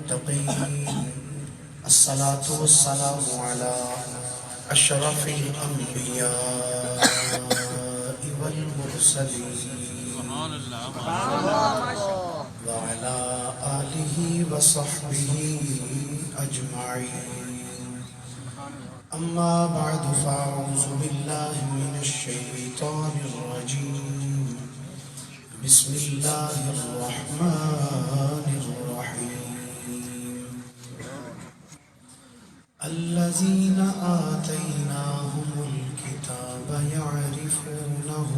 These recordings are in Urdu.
المتقين الصلاة والسلام على أشرف الأنبياء والمرسلين وعلى آله وصحبه أجمعين أما بعد فأعوذ بالله من الشيطان الرجيم بسم الله الرحمن الرحيم الذين آتيناهم الكتاب يعرفونه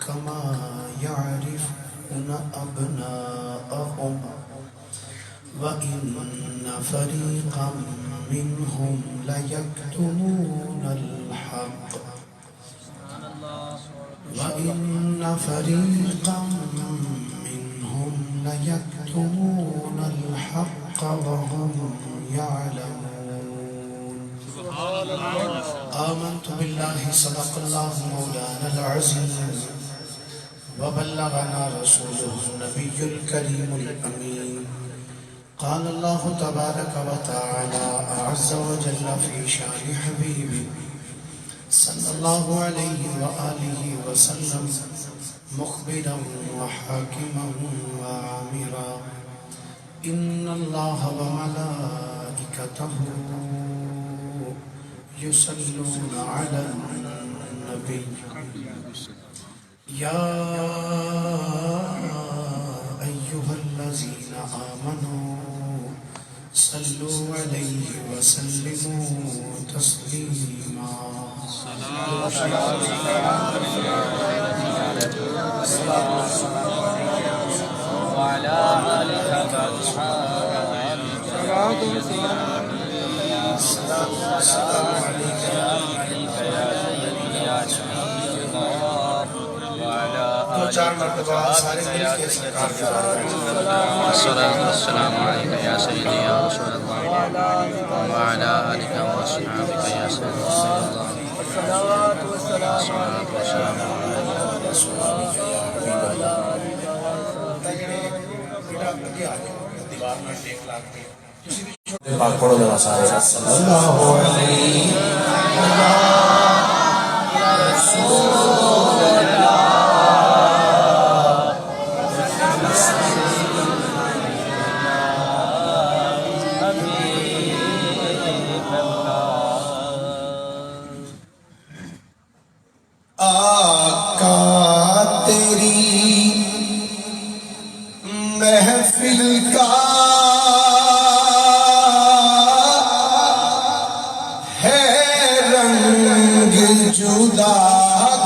كما يعرفون أبناءهم وإن فريقا منهم ليكتمون الحق وإن فريقا منهم ليكتمون الحق وهم يعلمون آمنت بالله صدق الله مولانا العزيز وبلغنا رسوله النبي الكريم الأمين قال الله تبارك وتعالى أعز وجل في شان حبيبه صلى الله عليه وآله وسلم مخبرا وحاكما وعامرا إن الله وملائكته يصلون على النبي يا أيها الذين آمنوا صلوا عليه وسلموا تسليما وعلى آلك السلام عليك يا سيدي يا شفيع الله وعلى آلك والصلاة والسلام عليك يا سيدي يا رسول الله وعلى آلك وأصحابك يا سيدي الله الصلاة والسلام عليك يا رسول الله پڑھو ذرا سارے صلی اللہ علیہ رسول آقا تیری محفل کا جدا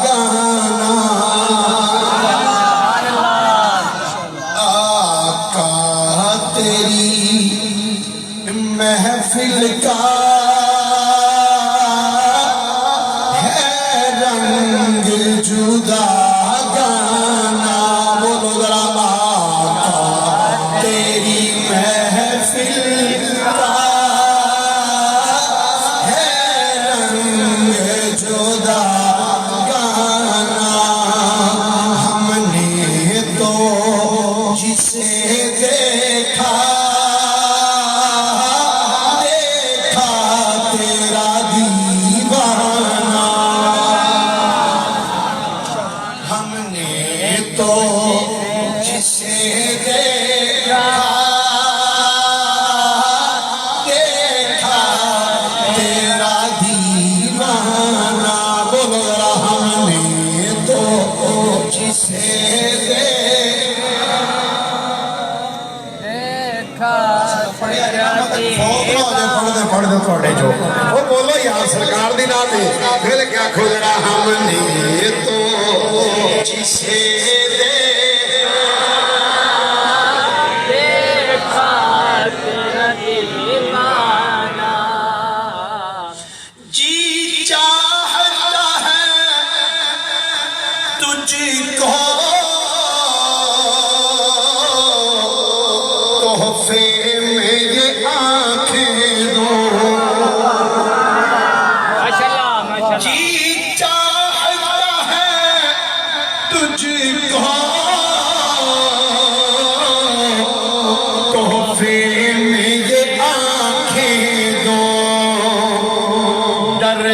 گانا آقا تیری محفل کا ہے رنگ جدا گانا بولو ذرا آقا تیری محفل کا اور بولو یار سرکار دی نام ہے پھر کیا کھل رہا ہم نے تو جسے دیکھا تیرا دیوانہ جی چاہتا ہے تجھ کو تحفے میں یہ آنکھیں دو جی چاہتا ہے تجھ کو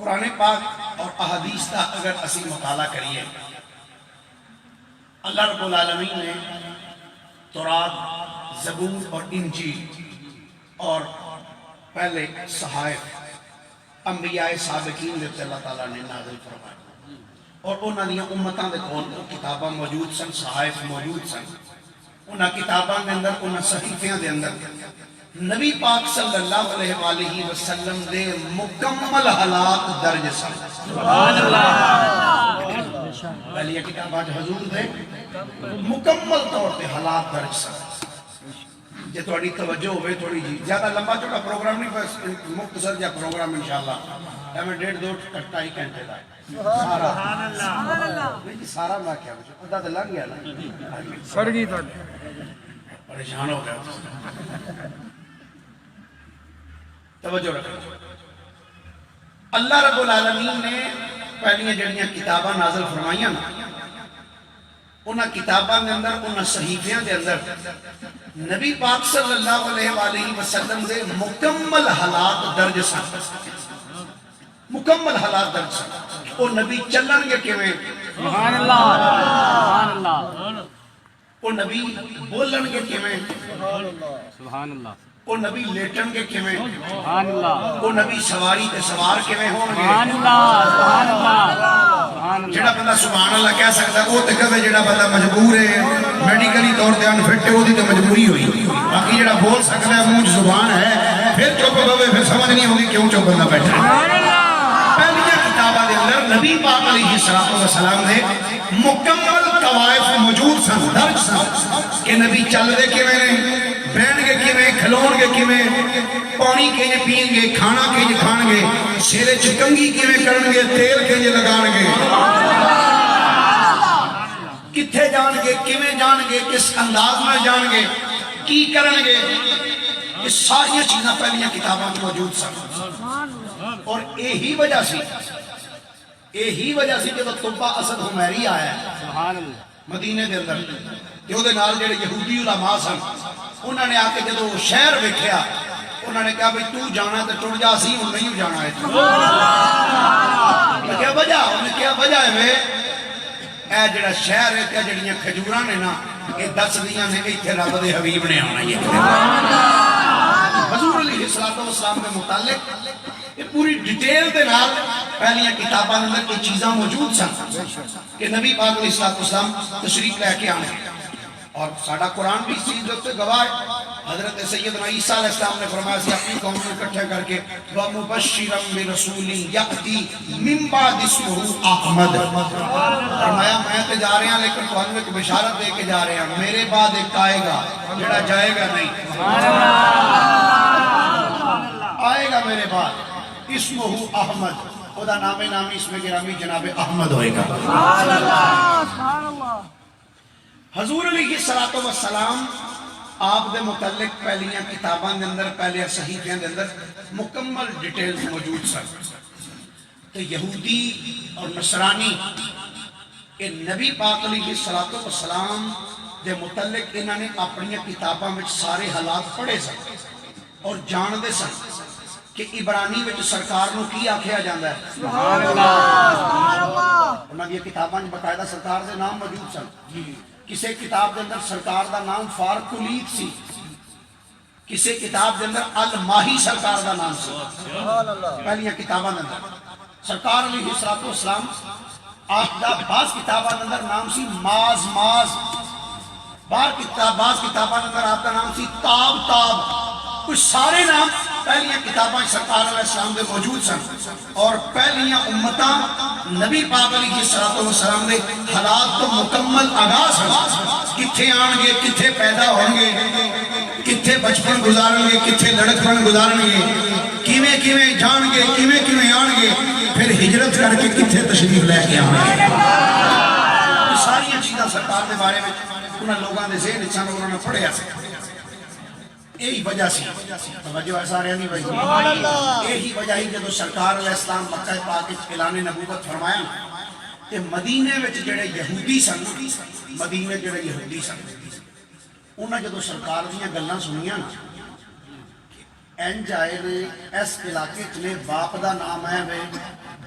قرآن پاک اور احادیث کا اگر اسی مطالعہ کریے، اللہ رب العالمین نے تورات، زبور اور انجیل اور پہلے صحائف انبیاء سابقین دے تے اللہ تعالیٰ نے نازل فرمائے، اور انہاں دیاں امتاں دے کول کتاباں موجود سن، صحائف موجود سن۔ انہاں کتاباں دے اندر، انہاں صحیفیاں دے اندر نبی پاک صلی اللہ علیہ وآلہ وسلم دے مکمل حالات درج سن۔ سبحان اللہ۔ پہلی کتاباں حضور دے مکمل طور پہ حالات درج سن۔ جے تھوڑی توجہ ہوئے، تھوڑی جی زیادہ لمبا چوڑا پروگرام نہیں، بس مختصر جا پروگرام انشاءاللہ میں 1.5-2 گھنٹے دا سارا سارا میں کیا ادھا تو لگ گیا نا، سڑ گئی تو پریشان ہو گیا۔ توجہ رکھو، اللہ رب العالمین نے پہلیاں جڑیاں کتاباں نازل فرمائیاں نا، انہاں کتاباں دے اندر، انہاں صحیفیاں دے اندر نبی پاک صلی اللہ علیہ وآلہ وسلم دے مکمل حالات درج سن، مکمل حالات درج سن۔ وہ نبی چلن گے کیویں، سبحان اللہ سبحان اللہ، وہ نبی بولن گے کیویں، سبحان اللہ، وہ نبی لیٹن گے کیویں، سبحان اللہ، وہ نبی سواری تے سوار کیویں ہون گے۔ سبحان اللہ سبحان اللہ سبحان اللہ۔ جڑا بندہ سبحان اللہ کہہ سکتا ہے وہ تے کہے، جڑا بندہ مجبور ہے، میڈیکلی طور تے انفٹ ہے، وہ دی تے مجبوری ہوئی۔ باقی جڑا بول سکتا ہے، منہ زبان ہے، پھر چپ ہوے، پھر سمجھ نہیں ہوگی کیوں چپ بندہ بیٹھا ہے۔ پہلیاں کتاباں دے اندر نبی پاک علیہ السلام دے مکمل طوائف موجود سن، درج سن کہ نبی چل دے کیویں نے، بہن گے کیویں، کھلون گے کیویں، پانی کیویں پین گے، کھانا کیویں کھان گے، سرے چ کنگھی کیویں کرن گے، تیل کیویں لگان گے، کتھے جان گے، کیویں جان گے، کس انداز میں جان گے، کی کرن گے، یہ ساری چیزاں پہلیاں کتاباں میں موجود سن۔ اور یہی وجہ سی جب طبہ اسد حمیری آیا ہے مدینے دے اندر، تے او دے نال جڑے یہودی علماء سن، انہوں نے آ کے جدو شہر ویکھیا، انہوں نے کہا بھئی تو جانا تے ٹر جا، سی ہن نہیں جانا ہے۔ کیا وجہ؟ انہوں نے کیا وجہ ہے وے، اے جڑا شہر ہے، کیا جڑیاں کھجوراں نے نا، یہ دس دیاں نے ایتھے رب دے حبیب نے آنا ہے۔ حضور علیہ السلام کے متعلق یہ پوری ڈیٹیل دے نال پہلیاں کتاباں اندر یہ چیزاں موجود سن کہ نبی پاک علیہ السلام تشریف لے کے آنے، اور ساڈا قرآن بھی اس چیز سے گواہ ہے۔ حضرت سیدنا عیسیٰ علیہ السلام نے فرمایا سی اپنی قوم کو اکٹھا کر کے وَمُبَشِّرًا بِرَسُولٍ يَأْتِي مِن بَعْدِ اسْمُهُ احمد، فرمایا میں تے جا رہے ہیں لیکن تمہیں ایک بشارت دے کے جا رہے ہیں، میرے بعد ایک آئے گا جڑا جائے گا نہیں، آئے گا میرے بعد، اسمہ احمد، خدا نام نامی اسم گرامی جناب احمد ہوئے گا۔ سبحان اللہ سبحان اللہ۔ حضور علیہ السلام آپ دے متعلق پہلیاں کتاباں دے اندر، پہلے صحیفیاں دے اندر مکمل ڈیٹیلز موجود سن۔ تو یہودی اور نصرانی کہ نبی پاک علیہ السلام دے متعلق انہوں نے اپنی کتاباں میں سارے حالات پڑھے سن اور جان دے سن کہ عبرانی وچ سرکار نو کی آکھیا جاندا ہے۔ سبحان اللہ سبحان اللہ۔ انہاں دی کتاباں میں باقاعدہ سرکار دے نام موجود سن۔ کسے کتاب دے اندر سرکار دا نام فارق الید سی، کسے کتاب دے اندر الماہی سرکار دا نام سی۔ پہلیاں کتاباں دے اندر سرکار علیہ السلام آپ دا بعض کتاباں دے اندر نام سی ماز، بعض کتاباں دے اندر آپ دا نام سی تاب، کچھ سارے نام پہلیاں کتاباں سرکار علیہ السلام دے موجود سن، اور پہلیاں امتاں نبی پاک علیہ السلام دے حالات تو مکمل آغاز ہیں، کتھے آن گے، کتھے پیدا ہوں گے، کتھے بچپن گزارن گے، کتھے لڑکپن گزارن گے، کیویں جان گے، کیویں آن گے، پھر ہجرت کر کے کتھے تشریف لے کے آن گے۔ یہ ساری چیزاں سرکار دے بارے میں انہاں لوگاں دے ذہن وچ انہوں نے پڑھیا سی۔ یہی وجہ سی، توجہ ایسا رہے نہیں بھائی، یہی وجہ ہی جب سرکار علیہ السلام مکہ پاک اعلان نبوت فرمایا کہ مدینے وچ جڑے یہودی سن، انہاں جدو سرکار دیاں گلاں سنیاں انج آئے نے اس علاقے چ نے باپ دا نام ہے وے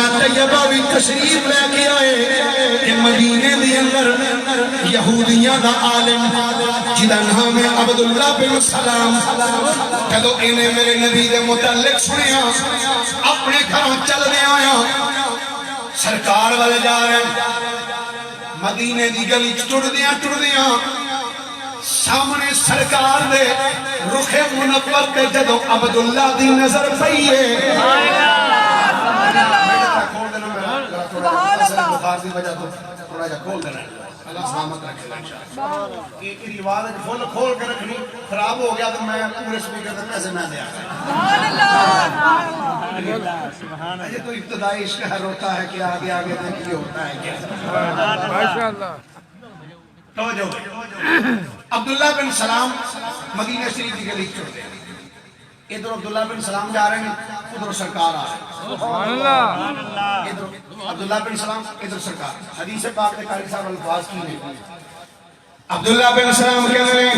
مدینہ طیبہ بھی تشریف لے کے آئے کہ مدینے دی اندر یہودیاں دا عالم جدا نام ہے عبداللہ بن سلام جدو انہیں میرے نبی دے متعلق سنیا اپنے گھروں چل دے آیا سرکار والے جا رہے مدینے دی گلی ٹر دیاں سامنے سرکار دے رخ منور تے جدو عبداللہ دی نظر پئیے سبحان اللہ بخار دی وجہ تو تھوڑا جا کھول دینا اللہ سلامت رکھے گا انشاءاللہ یہ آواز فل کھول کے رکھنی خراب ہو گیا تو میں پورے سپیکر تک پیسے نہ دیا سبحان اللہ سبحان اللہ یہ تو ابتدائی اشتہار ہوتا ہے کہ آگے آگے دیکھیے ہوتا ہے کیا ماشاءاللہ توجہ عبداللہ بن سلام مدینہ شریف کی گلی چھوڑ دے ادھر عبداللہ بن سلام جا رہے ہیں ادھر سرکار آ رہے ہیں سبحان اللہ ادھر عبداللہ بن سلام ادھر سرکار حدیث پاک نے قاری صاحب الفاظ کی ہیں عبداللہ بن سلام کہنے لیں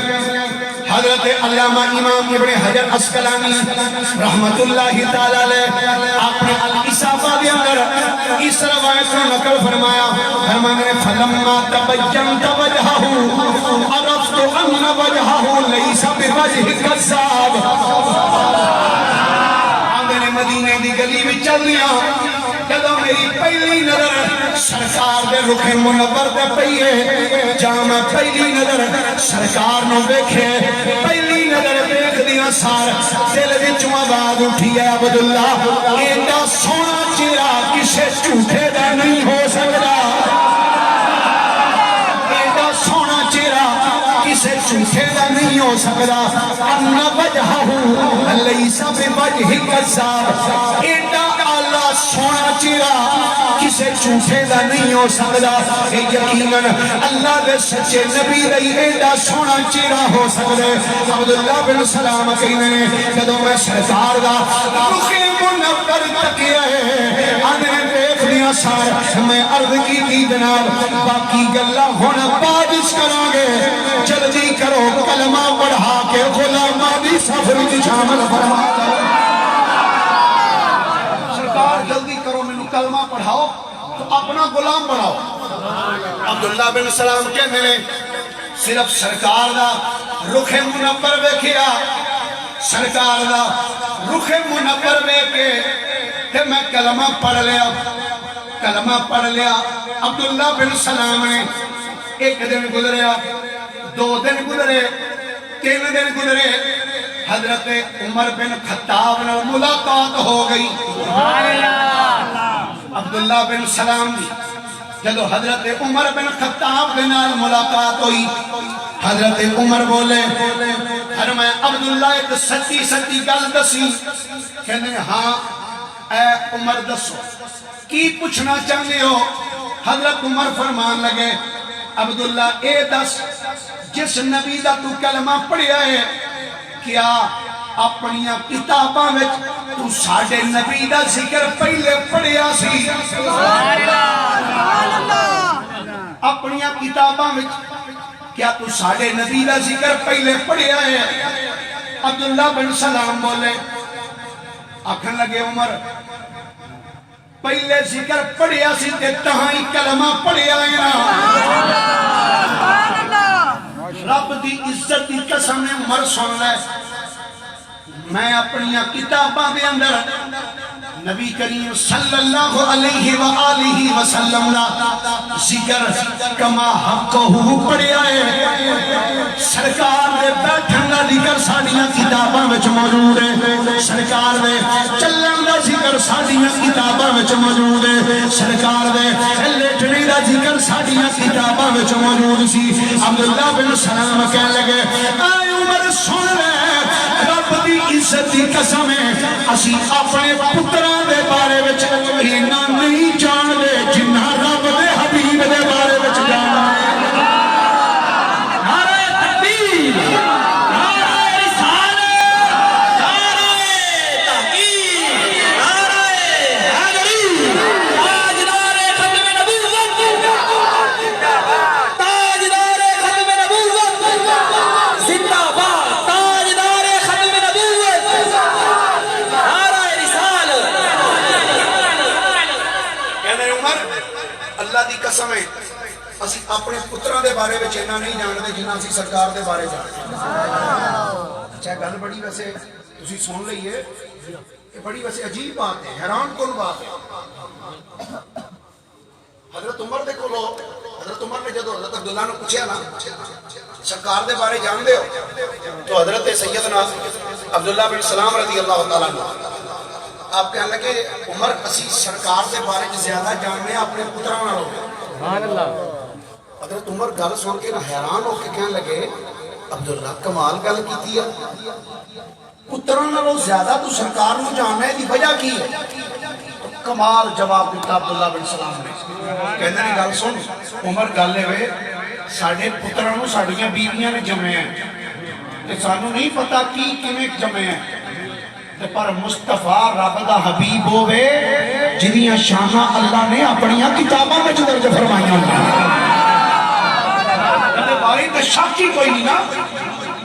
حضرت علامہ امام ابن حجر عسقلانی رحمت اللہ تعالیٰ علیہ اپنے الاصابہ کے اندر اس روایت کو نقل فرمایا فرمانے فلما تبجنت وجہہ عرفت ان وجہہ لیس بوجہ کذاب آندھنے مدینے دی گلی میں چل دیا جدو میری پہلی نظر سرکار دے رخ منور دے پئیے جامع پہلی نظر سرکار نو دیکھے پہلی نظر دیکھ دیا سار دل وچوں آواز اٹھی ہے عبداللہ ایڈا سونا چہرہ کسے جھوٹے دا نہیں ہو سکتا ایڈا سونا چہرہ کسے جھوٹے دا نہیں ہو سکتا ان وجہہ لیس بوجہ کذاب ایڈا سونا چہرہ کسے جھوٹے دا نہیں ہو سکتا یقیناً اللہ دے سچے نبی رہی ایڈا سونا چہرہ ہو سکتا ہے عبداللہ بن سلام کہنے جدو میں سرکار دا رخ منور تکیا ہے آنے دیکھ لیا سار میں عرض کی جناب باقی گلہ ہونا بادش کرانگے جلدی کرو کلمہ پڑھا کے غلامہ دی سفر کی شامل فرما کرو جلدی کرو میں کلمہ پڑھاؤ تو اپنا غلام بناؤ عبداللہ بن سلام کہنے لیں صرف سرکار دا رخ منور ویکھیا سرکار دا رخ منور ویکھے تے میں کلمہ پڑھ لیا عبداللہ بن سلام نے ایک دن گزریا 2 دن گزرے 3 دن گزرے حضرت عمر بن خطاب نے ملاقات ہو گئی عبداللہ بن سلام جدو حضرت عمر بن خطاب کے نال ملاقات ہوئی حضرت عمر بولے فرمایا عبداللہ ایک سچی گل دسی کہنے ہاں اے عمر دسو کی پوچھنا چاہتے ہو حضرت عمر فرمان لگے عبداللہ اے دس جس نبی دا تو کلمہ پڑھیا ہے کیا اپنیاں کتاباں میں تو ساڑھے نبی دا ذکر پہلے پڑھیا سی اپنیاں کتاباں میں کیا تو ساڑھے نبی دا ذکر پہلے پڑھیا ہے عبداللہ بن سلام بولے آکھن لگے عمر پہلے ذکر پڑھیا سی تے تہائی کلمہ پڑھیا ہے رب دی عزت دی قسم عمر سن لے میں اپنی کتاباں دے اندر نبی کریم صلی اللہ علیہ وآلہ وسلم لا ذکر کما حقہ پڑھیا ہے سرکار دے بیٹھن دا ذکر ساڑیاں کتاباں وچ موجود ہے سرکار دے چلن دا ذکر ساڑیاں کتاباں وچ موجود ہے سرکار دے لیٹنے دا ذکر ساڑیاں کتاباں وچ موجود سی عبداللہ بن سلام کہنے لگے اے عمر سن لے رب دی عزت دی قسم ہے اسی اپنے پتران دے بارے وچ اینا نہیں جان دے جنہ رب دے حبیب دے بارے وچ جانا نعرہ تکبیر نعرہ رسالت نعرہ تحقیق نعرہ حیدری تاجدار ختم نبوت تاجدار ختم نبوت زندہ باد تاجدار ختم نبوت نعرہ رسالت قسم ہے ਅਸੀਂ ਆਪਣੇ ਪੁੱਤਰਾਂ ਦੇ ਬਾਰੇ ਵਿੱਚ ਇੰਨਾ ਨਹੀਂ ਜਾਣਦੇ ਜਿੰਨਾ ਅਸੀਂ ਸਰਕਾਰ ਦੇ ਬਾਰੇ ਜਾਣਦੇ ਹਾਂ। ਅੱਛਾ ਗੱਲ ਬੜੀ ਵੈਸੇ ਤੁਸੀਂ ਸੁਣ ਲਈਏ, ਇਹ ਬੜੀ ਵੈਸੇ ਅਜੀਬ ਬਾਤ ਹੈ, ਹੈਰਾਨ ਕੁਨ ਬਾਤ ਹੈ। حضرت عمر ਦੇ ਕੋਲੋਂ حضرت عمر نے ਜਦੋਂ حضرت عبداللہ ਨੂੰ ਪੁੱਛਿਆ ਨਾ ਸਰਕਾਰ ਦੇ ਬਾਰੇ ਜਾਣਦੇ ਹੋ, تو حضرت سیدنا عبداللہ بن سلام رضی اللہ تعالیٰ عنہ آپ کہنے لگے عمر اسی سرکار دے بارے میں زیادہ جاننے اپنے پتروں نہ لو۔ حضرت عمر گل سن کے حیران ہو کے کہنے لگے عبداللہ کمال گل کی ہے، پتروں نہ لو زیادہ تو سرکار نو جاننا ہے دی وجہ کی ہے؟ کمال جواب دیتا عبداللہ بن سلام نے، کہنے لگے گل سن عمر گل ہے ساڑھے پتروں نو ساڑھیاں بیویاں نے جمعے ہیں کہ سانو نہیں پتا کی کمیں جمعے ہیں، پر مصطفیٰ رب دا حبیب ہوئے جنیاں شانہ اللہ نے اپنیاں کتاباں میں درج فرمائیاں اللہ باری تے شک ہی کوئی نہیں نا۔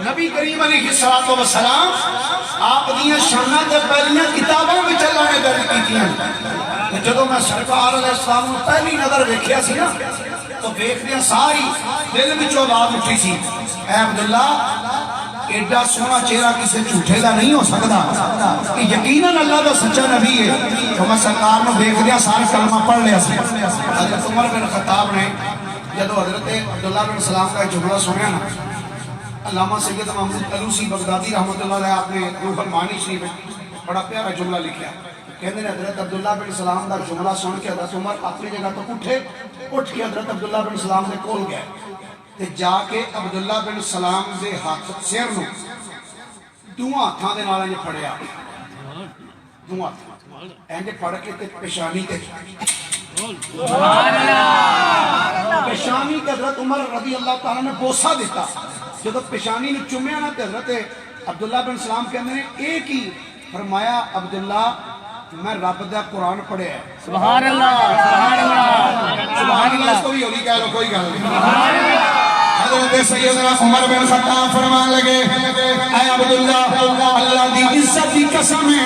نبی کریم علیہ السلام آپ دیاں شانہ تے پہلیاں کتاباں میں اللہ نے درج کی تھیں۔ جدو میں سرکار علیہ السلام نے پہلی نظر دیکھیا سی نا تو دیکھ دیا ساری دل میں جو آواز اٹھی سی، اے عبداللہ ایڈا سونا چہرہ کسی جھوٹے دا نہیں ہو سکتا کہ یقیناً اللہ دا سچا نبی ہے۔ تو میں سرکار نے دیکھ دیا سارا کلمہ پڑھ لیا سی۔ حضرت عمر بن خطاب نے جدو حضرت عبداللہ بن سلام کا جملہ سنیا نا، علامہ سید محمود علوسی بغدادی رحمۃ اللہ علیہ آپ نے روح المعانی شریف میں بڑا پیارا جملہ لکھا، کہتے ہیں حضرت عبداللہ بن سلام دا جملہ سن کے حضرت عمر اپنی جگہ تو اٹھ کے حضرت عبداللہ بن سلام نے کول گئے تے جا کے عبداللہ بن سلام دے ہاتھ سر نو دوہاں ہاتھاں دے نال انج پھڑیا، دوہاں انج پھڑ کے تے پیشانی تے پیشانی تے حضرت عمر رضی اللہ تعالیٰ نے بوسہ دیتا۔ جب پیشانی نے چومیا نا تے حضرت عبداللہ بن سلام کہنے نے ایک ہی فرمایا عبداللہ میں رب دا قرآن پڑھے ہے۔ سبحان اللہ سبحان اللہ سبحان اللہ، اس کو بھی ہولی کہہ لو کوئی گل نہیں۔ حضرت سیدنا عمر بن خطاب فرمان لگے اے عبداللہ اللہ دی عزت دی قسم ہے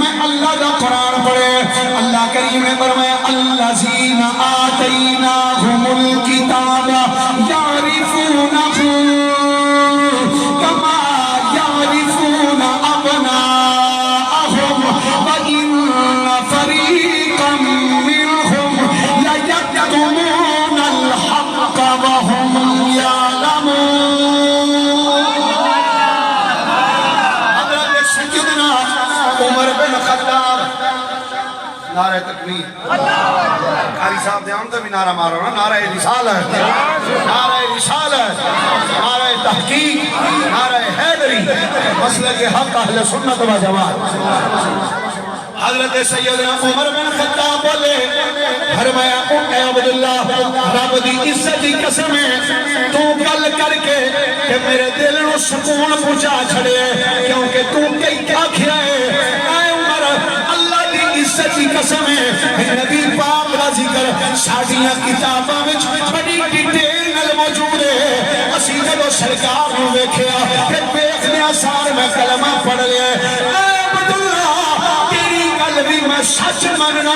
میں اللہ دا قرآن پڑھے۔ اللہ کریم نے فرمایا الذین آتیناہم الکتاب یعرفونہ کما یعرفون ابناءہم وَإِنَّ فَرِيقًا مِّنْهُمْ لَيَكْتُمُونَ الْحَقَّ وَهُمْ يَعْلَمُونَ۔ حضرت سیدنا عمر بن خطاب، نعرہ تکبیر، قاری صاحب دھیان تو بھی نعرہ مارو نا، نعرہ رسالت، نعرہ رسالت، نعرہ تحقیق، نعرہ حیدری، مسلک حق اہل سنت و جماعت۔ حضرت سیدنا عمر بن خطاب بولے فرمایا اے عبداللہ رب دی عزت دی قسم ہے تو گل کر کے کہ میرے دل نو سکون پہنچا چھڑے، کیونکہ تو کئی آکھیا ہے اے عمر اللہ دی عزت دی قسم ہے نبی پاک دا ذکر ساڈیاں کتاباں وچ بڑی ڈیٹیل نال موجود ہے۔ اسی جدوں سرکار نو ویکھیا پھر ویکھدیاں سار میں کلمہ پڑھ لیا اے عبداللہ بھی میں سچ مننا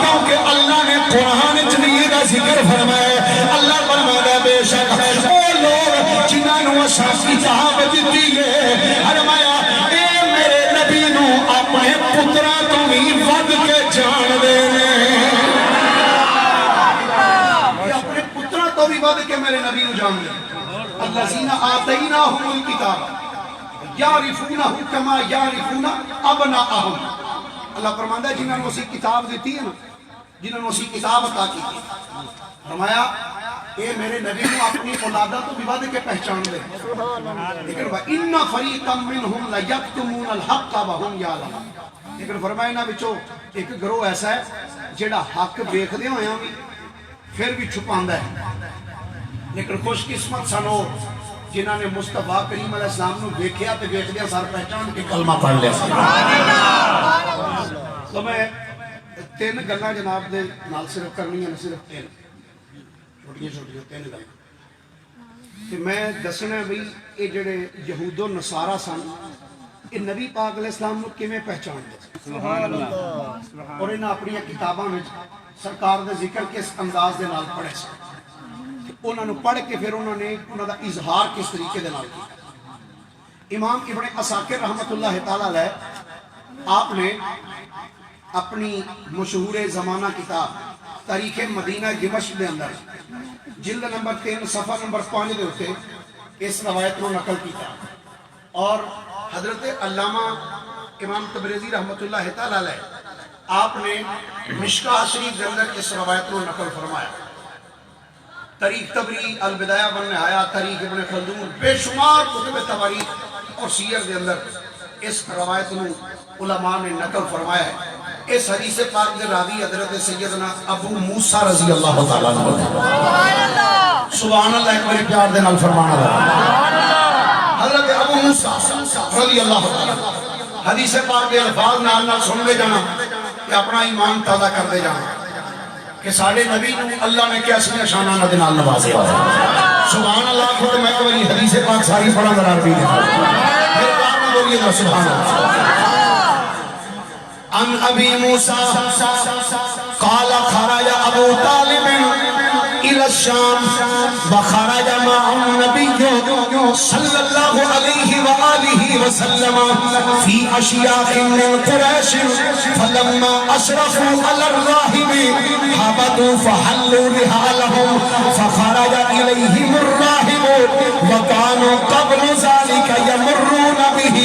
کیونکہ اللہ نے قرآن چنی دا ذکر فرمایا۔ اللہ فرمایا بے شک وہ لوگ جنہاں نو اساں کتاب دتی ہے فرمایا اے میرے نبی نو اپنے پتراں تو بھی ود کے جان دے اپنے پتراں تو بھی ود کے میرے نبی نو جان دے۔ الذین آتیناہم الکتاب یعرفونہ کما یعرفون ابناءہم۔ اللہ فرماندہ ہے جنہوں نے اسی کتاب دیتی ہے نا، جنہوں نے اسی کتاب عطا کی فرمایا اے میرے نبی نے اپنی اولادہ تو بھی ود کے پہچان دے، لیکن وَإِنَّ فَرِيقًا مِّنْهُمْ لَيَكْتُمُونَ الْحَقَّ وَهُمْ يَعْلَمُونَ۔ لیکن فرمایا انہاں وچوں ایک گروہ ایسا ہے جڑا حق ویکھدے ہویاں بھی پھر بھی چھپاندا ہے، لیکن خوش قسمت سن او جنہاں نے مصطفیٰ کریم علیہ السلام نو دیکھیا تے دیکھدیا سر پہچان کے کلمہ پڑھ لیا۔ تو میں تین گلاں جناب دے نال صرف کرنی ہیں، صرف تین چھوٹیاں چھوٹیاں تین گلاں کہ میں دسنا ہے بھئی یہ جڑے یہود و نصارہ سن یہ نبی پاک علیہ السلام نو کیویں پہچان دے اور انہاں اپنی کتاباں وچ سرکار دے ذکر کس انداز دے نال پڑھے سن، انہوں نے پڑھ کے پھر انہوں نے انہوں دا اظہار کس طریقے دے نال کیا۔ امام ابن عساکر رحمت اللہ تعالیٰ علیہ آپ نے اپنی مشہور زمانہ کتاب تاریخ مدینہ دمشق دے اندر جلد نمبر 3 صفحہ نمبر 5 دے ہوتے اس روایت کو نقل کیتا، اور حضرت علامہ امام تبریزی رحمت اللہ تعالیٰ علیہ آپ نے مشکاہ شریف کے اندر اس روایت کو نقل فرمایا۔ تاریخ تبری، البدایہ والنہایہ، تاریخ ابن خلدون، بے شمار کتب تواریخ اور سیر کے اندر اس روایت کو علماء نے نقل فرمایا ہے۔ اس حدیث پاک کے راوی حضرت سیدنا ابو موسیٰ رضی اللہ تعالیٰ عنہ، سبحان اللہ، ایک بڑے پیار دے نال فرمانا رہا، حضرت ابو موسیٰ رضی اللہ تعالیٰ حدیث پاک کے الفاظ نال نال سن لے جانا کہ اپنا ایمان تازہ کر دے جانا کہ ساڑھے نبی نو اللہ نے کیا سنیا شانہ نہ دنال نوازے سبحان اللہ۔ خود میں کوئی حدیث پاک ساری پڑھا ذرا عربی دے پھر کار نہ بولیے گا سبحان اللہ۔ عن ابی موسیٰ قال خرج ابو طالب الى الشام وخرج مع النبي صلى الله عليه وآله وسلم في أشياخ من قريش فلما أشرفوا على الراهب هبطوا فحلوا رحالهم فخرج إليهم الراهب وكانوا قبل ذلك يمرون به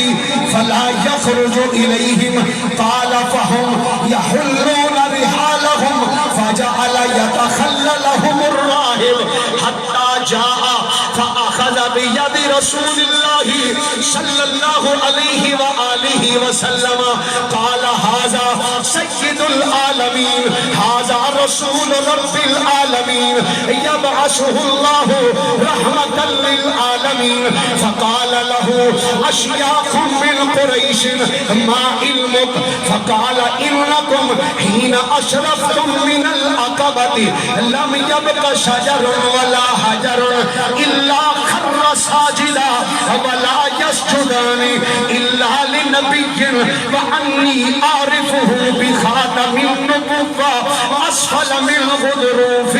فلا يخرج إليهم قال فهم يحلون رحالهم فجعل يتخللهم الراهب حتى جاء فأخذ بيد رسول الله صلى الله عليه وآله وسلم قال هذا سيد العالمين هذا رسول رب العالمين يبعثه الله رحمة للعالمين فقال له أشياخ من قريش ما علمك فقال إنكم حين أشرفتم من العقبة لم يبق شجر ولا حجر إلا خر ساجدا ولا يسجدان إلا لنبي وأني أعرفه بخاتم النبوة أسفل من غضروف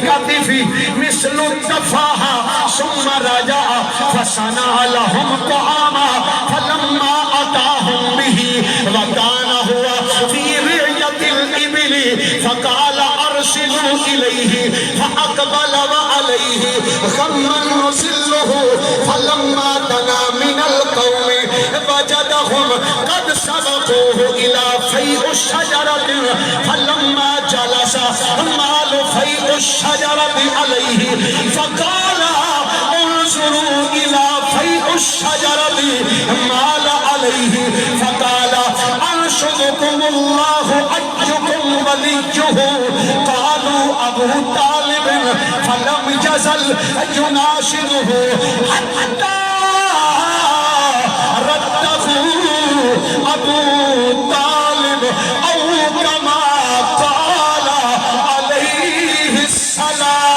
كتفي مثل التفاحة ثم رجع فصنع لهم طعاما فلما أتاهم به وكان هو في رعية الإبل فقال أرسلوا إليه فأقبل وعليه غما نزله فلما دنا من القوم وجدهم قد سبقوه إلى فيء الشجرة فلما جلس مال فيء الشجرة عليه فقال انظروا إلى فيء الشجرة مال عليه فقال أنشدكم الله أيكم وليه قالوا أبو طالب فلم يزل يناشده حتى رده أبو طالب أو كما قال عليه السلام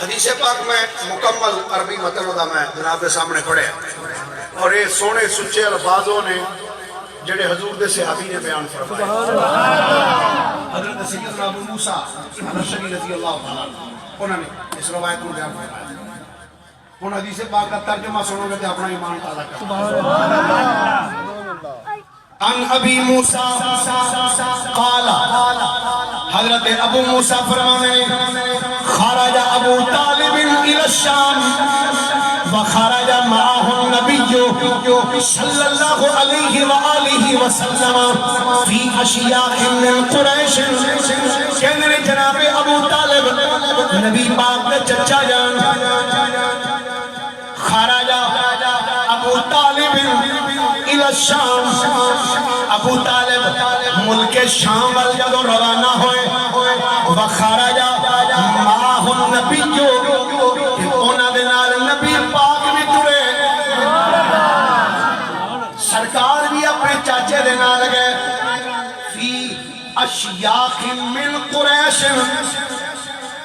حدیث پاک میں مکمل عربی متن دا میں جناب کے سامنے پڑھے اور یہ سونے سچے الفاظوں نے جڑے حضور دے صحابی نے بیان فرمائے حضرت سیدنا ابو موسیٰ الاشعری رضی اللہ تعالیٰ انہوں نے اس روایت کو بیان فرمایا۔ ان حدیث پاک کا ترجمہ سنو گے تو اپنا ایمان تازہ کرو۔ عن ابی موسیٰ قال حضرت ابو موسیٰ فرمانے خرج ابو طالب الى الشام وخرج معه النبي صلی اللہ علیہ وآلہ وسلم فی اشیاء من قریش کہنے نے جناب ابو طالب نبی پاک نے چچا جان خراجہ ابو طالب الى الشام ابو طالب ملک شام والجدو روانہ ہوئے وخراجہ معاہ النبی اونا دنال نبی پاک بھی ترے سرکار بھی اپنے چاچے دنال گئے فی اشیاخ من قریش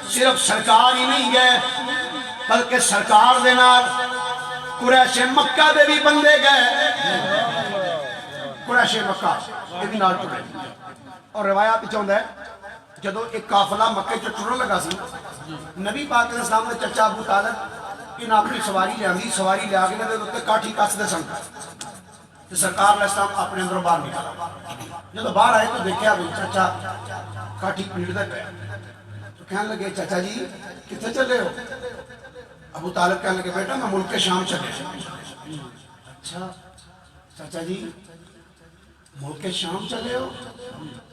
صرف سرکار ہی نہیں گئے بلکہ سرکار دنال قریش مکہ دے بھی بندے گئے قریش مکہ یہ بھی نال ٹرے اور روایات چاہتا ہے جدو ایک قافلہ مکہ جو ٹرن لگا سی نبی پاک علیہ السلام نے چچا ابو طالب ان اپنی سواری لے آنگی سواری لے آگے نے کاٹھی کس دے سنگا تو سرکار علیہ السلام اپنے اندروں باہر نکالا جدو باہر آئے تو دیکھیا بھی چچا کاٹھی پیڑ دے پہ تو کہنے لگے چچا جی کتنے چلے ہو ابو طالب کہنے لگے بیٹا میں ملک شام چلے اچھا چچا جی ملک شام چلے ہو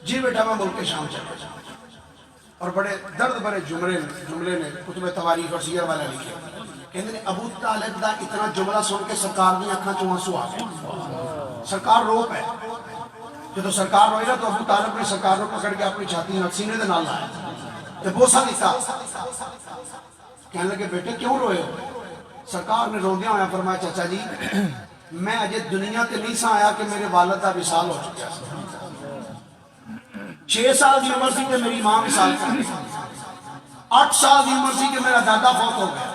جی بیٹا میں ملک شام چلے اور بڑے درد بڑے جملے نے کتب تواریخ اور سیر والا لکھے کہتے ہیں ابو طالب دا اتنا جملہ سن کے سرکار نے آنکھاں چوں آنسو آ گئے سرکار رو پہ جب سرکار روئے گا تو ابو طالب نے سرکار رو پکڑ کے اپنی چھاتی سینے دے نال لائے تو بوسا دیتا کہنے لگے بیٹے کیوں روئے ہو سرکار نے روندیاں ہویا فرمایا چچا جی میں اجے دنیا تے نہیں سا آیا کہ میرے والد دا وصال ہو چکیا 6 سال دی عمر سی کہ میری ماں وصال کر گئی 8 سال دی عمر سی کہ میرا دادا فوت ہو گیا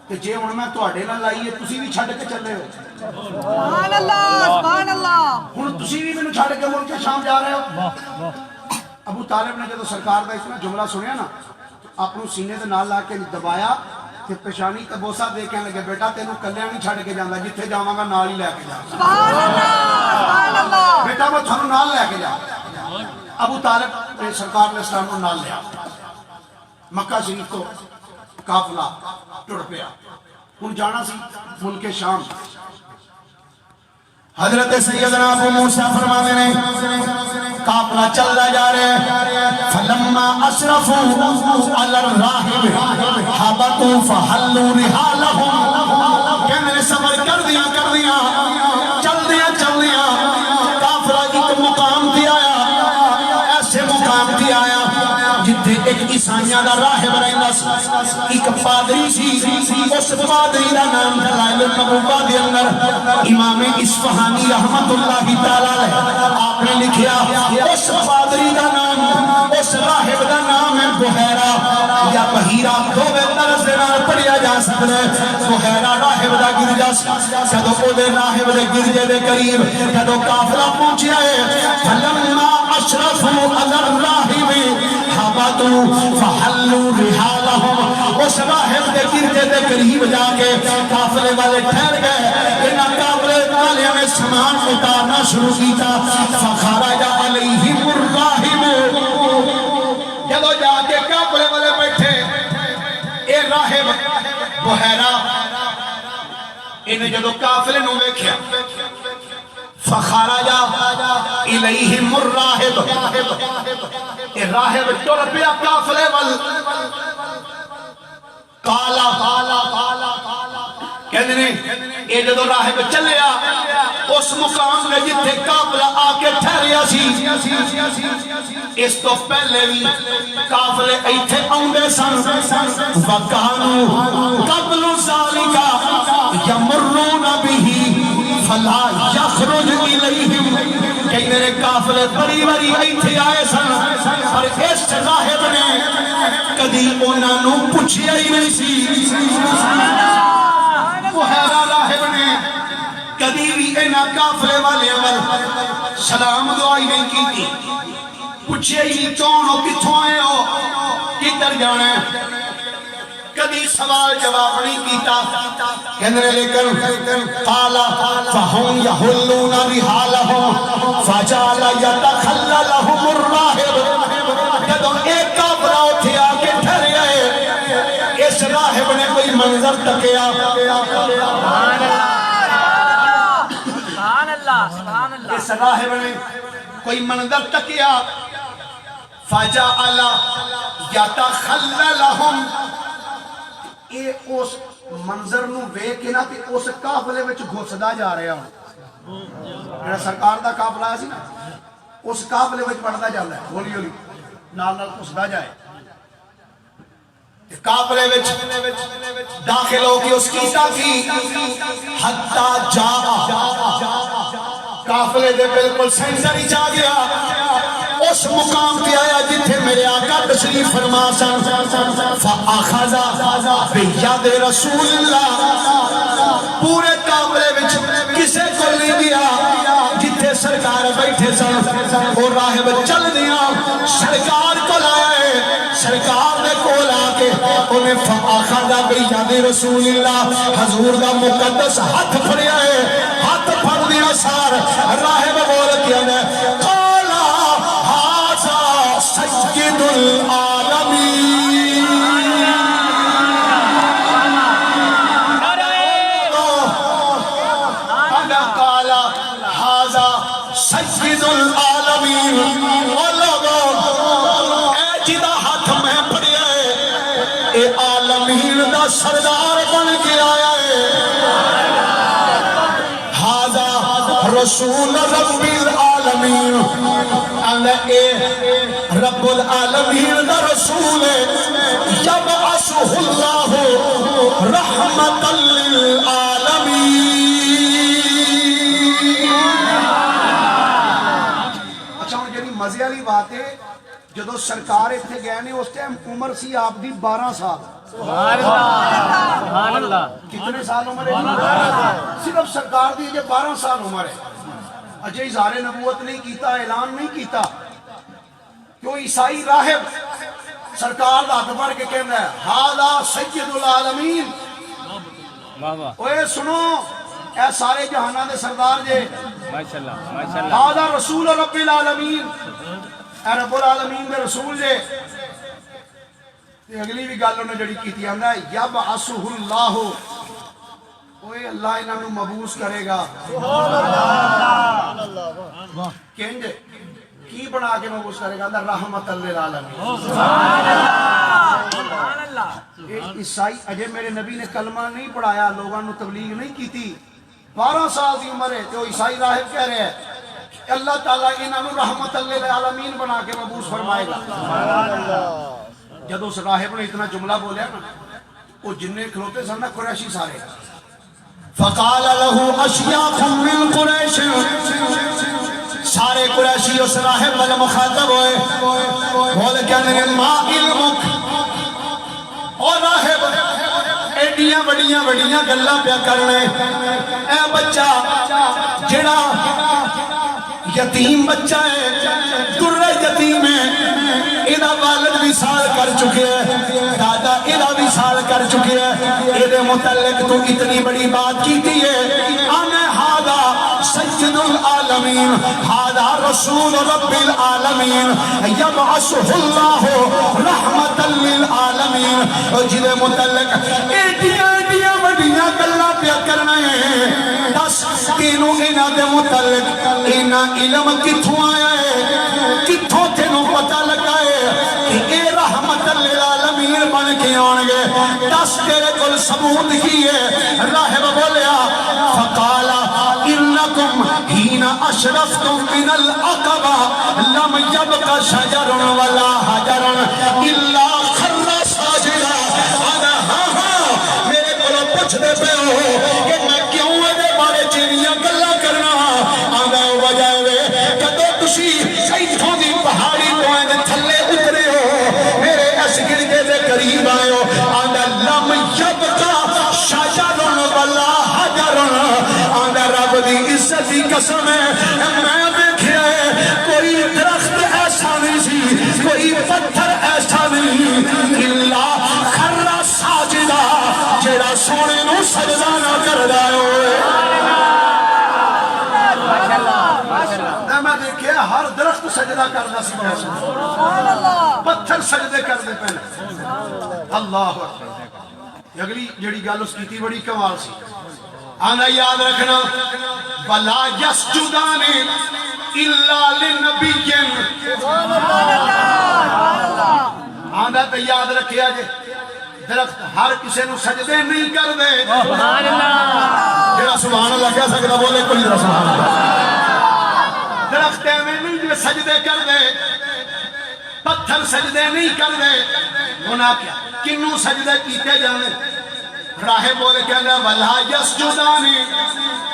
کہ جے ہن میں تواڈے نال آئیے تسی بھی چھڈ کے چلے ہو سبحان اللہ ہن تسی بھی مینوں چھڈ کے ملک شام جا رہے ہو ابو طالب نے جدوں سرکار دا اتنا جملہ سنیا نا اپنوں سینے دے نال لا کے دبایا کہ پیشانی تے بوسا دے کے لگے بیٹا تینوں کلیاں نہیں چھڈ کے جاندا جتھے جاواں گا نال ہی لے کے جاواں سبحان اللہ بیٹا میں تھانوں نال لے کے جا ابو طالب نے سرکار علیہ السلام کو نال لیا مکہ شریف تو قافلہ ٹر پیا ہن جانا سی ملک شام حضرت سیدنا ابو موسیٰ فرمانے نے قافلہ چلتا جا رہے فلما اشرفوا علی الراہب حبطوا فحلوا رحالهم کہ میں نے صبر کر دیا چل دیا قافلہ ایک مقام پہ آیا ایسے مقام پہ آیا جتھے ایک عیسائیاں دا راہب رہندا سی ایک پادری سی اس پادری دا نام دلائل النبوہ دے اندر امام اصفہانی رحمت اللہ تعالی علیہ آپ نے لکھیا اس پادری دا نام اس راہب دا نام ہے بحیرہ یا بحیرہ دوویں طرز دے نال پڑھیا جا سکدا ہے بحیرہ راہب دا گرجا جدوں او دے راہب دے گرجے دے قریب جدوں قافلہ پہنچیا ہے فلما اشرفوا علی الراہب حبطوا فحلوا رحالهم اس راہب دے گرجے دے قریب جا کے قافلے والے ٹھہر گئے انہاں قافلے والے نے سامان اتارنا شروع کیتا فخرج علیہم الراہب جدو جا کے قافلے والے بیٹھے اے راہب بحیرہ انہیں جدو قافلے نو ویکھیا فخرج الیہم الراہب راہب ٹر پیا قافلے وال کالا کہنے نے اے جدو راہب چلیا اس مقام میں جتھے قافلہ آ کے ٹھہریا سی اس تو پہلے بھی قافلے ایتھے آوندے سن وکانو قبل ذالک یمرون به فلا یخرج الیہم کہ میرے قافلے بڑی بڑی ایتھے آئے سن اور اس راہب نے کدی انہاں نو پوچھیا ہی نہیں سی بحیرہ راہب نے کدی بھی انہاں قافلے والے سلام دعائی نہیں کی تھی پوچھے ہی کون ہو کتھوں آئے ہو کدھر جانا ہے کدی سوال جواب نہیں کیتا کہنے لیکن قالا فہم یحلون رحالهم فجعل یتخللهم الراہب جدو ایک کافرہ اٹھے آ کے ٹھہر گئے اس راہب نے کوئی منظر تکیا اس راہب نے کوئی منظر تکیا فجعل یتخللہم، اے اس منظر نو ویکھ کے نا تے اس قافلے وچ گھسدا جا رہا ہوں، جڑا سرکار دا قافلہ سی نا اس قافلے وچ بڑھدا جاندا ہے، ہولی ہولی نال نال گھسدا جائے، قافلے وچ داخل ہو کے اس کی تاکی حتی جا قافلے دے بالکل سینٹر ہی جا گیا، اس مقام پہ آیا جتھے میرے آقا تشریف فرما سن، فَأَخَذَ بِيَدِ رَسُولِ اللَّهِ، پورے قافلے وچ کسے کو نہیں دیا، جتھے سرکار بیٹھے سن اور راہب چل دیا سرکار کو لائے، سرکار نے کول آ کے انہیں فَأَخَذَ بِيَدِ رَسُولِ اللَّهِ، حضور دا مقدس ہاتھ پھڑیا ہے، ہاتھ پھڑ دیا سار راہب بول کیا نے قَالَ هَذَا سَيِّدُ الْعَالَمِينَ، قَالَ هَذَا سَيِّدُ الْعَالَمِينَ، اور لوگوں اے جدا ہاتھ میں پڑیا ہے اے عالمین دا سردار بن کے آیا ہے، هَذَا رسول رب العالمین، اے رب العالمین دا رسول ہے، یبعثہ اللہ رحمتا للعالمین۔ اچھا ہوں جنہی مزے والی بات ہے جدو سرکار اتنے گئے نے اس ٹائم عمر سی آپ دی 12 سال، سبحان اللہ، کتنے سال عمر ہے؟ صرف سرکار دی یہ 12 سال عمر ہے، اجے اظہار نبوت نہیں کیتا، اعلان نہیں کیتا، کیوں عیسائی راہب سرکار دا ہاتھ پھڑ کے کہندا ہے ہاذا سید العالمین، اوے سنو اے سارے جہاناں دے سردار جے، ماشاءاللہ ماشاءاللہ، ہاذا رسول رب العالمین، اے رب العالمین دے رسول جے۔ اگلی بھی گل انہوں نے جڑی کیتی آندا ہے یبعثہ اللہ، اوے اللہ انہاں نو مبعوث کرے گا، کہیں گے کی بنا کے مبعوث کرے گا؟ رحمت للعالمین۔ عیسائی اجے میرے نبی نے کلمہ نہیں پڑھایا، لوگوں نے تبلیغ نہیں کیتی، 12 سال دی عمر ہے تو عیسائی راہب کہہ رہے ہیں اللہ تعالیٰ انہاں نو رحمت للعالمین بنا کے مبعوث فرمائے گا۔ جب اس راہب نے اتنا جملہ بولیا نا وہ جننے کھلوتے سن نا قریشی سارے، فقال له اشیاخ من قریش، سارے قریشی اس راہب والا مخاطب ہوئے، بولے کہنے ما علمک، اور راہب ایڈیاں بڑیاں بڑیاں گلاں پیا کرنے، اے بچہ جڑا یتیم بچہ ہے، درہ یتیم ہے، ایدہ والد بھی سال کر چکے ہیں، دادا ایدہ بھی سال کر چکے ہیں، ایدے متعلق تو اتنی بڑی بات کیتی ہے، آنے ہادا سید العالمین، ہادا رسول رب العالمین، یبعثہ اللہ رحمتا للعالمین، جدے متعلق ایڈیاں بڑیاں گلاں پیا کرنا ہے، دس تینوں انہاں دے متعلق انہاں علم کتھوں آیا ہے، کتھوں تینوں پتہ لگا ہے کہ اے رحمت للعالمین بن کے آنگے، دس تیرے کل ثبوت کی ہے۔ راہب بولیا فقالا انکم ہین اشرفتم من العقبہ لم یبق شجر ولا حجر الا خر ساجدا، میرے کلو پوچھ دے پہ ہو کہ میں کیوں دے بارے چینیاں گلا کرنا، آگا وجہ ہوئے کدو تسی سیٹھوں دی پہاڑی تو اینے تھلے اترے ہو، میرے اس گرگے دے قریب آئے ہو، آگا لم یبقا شجر ولا حجر، آگا رب دی عزت دی قسم ہے میں دیکھے کوئی درخت ایسا نہیں سی، کوئی پتھر ایسا نہیں، اللہ خر ساجدہ، جیڑا سونے نو سجدہ نہ کر دائے ہوئے۔ میں دیکھے ہر درخت سجدہ کرنا سی، پتھر سجدے کر دے پہلے، اللہ اکبر۔ اگلی جڑی گل اس کی تھی بڑی کمال سی، آنا یاد رکھنا وَلَا يَسْجُدَانِ إِلَّا لِلنَّبِيٍّ آنا تو یاد رکھیا جے درخت ہر کسی نو سجدے نہیں کر دے جڑا سبحان اللہ کہہ سکتا بولے کوئی ذرا سبحان اللہ درخت میں نہیں جو سجدے کر دے پتھر سجدے نہیں کر دے انہاں کیا کنوں سجدے کیتے جانے راہ بولے کہنا وَلَا يَسْجُدَانِ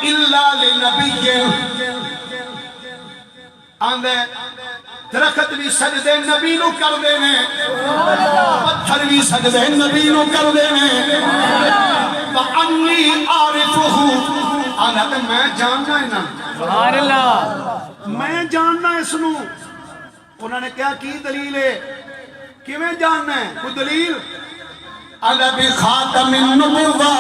إِلَّا لِلنَّبِيٍّ آندے درخت بھی سجدے نبی نو کر دینے پتھر بھی سجدے نبی نو کر دینے وَأَنِّي عَارِفُهُ آندہ کہ میں جاننا ہے نا سبحان اللہ میں جاننا ہے اس نو انہوں نے کیا کی دلیل ہے کیویں جاننا ہے کوئی دلیل آندہ بھی خاتم النبوہ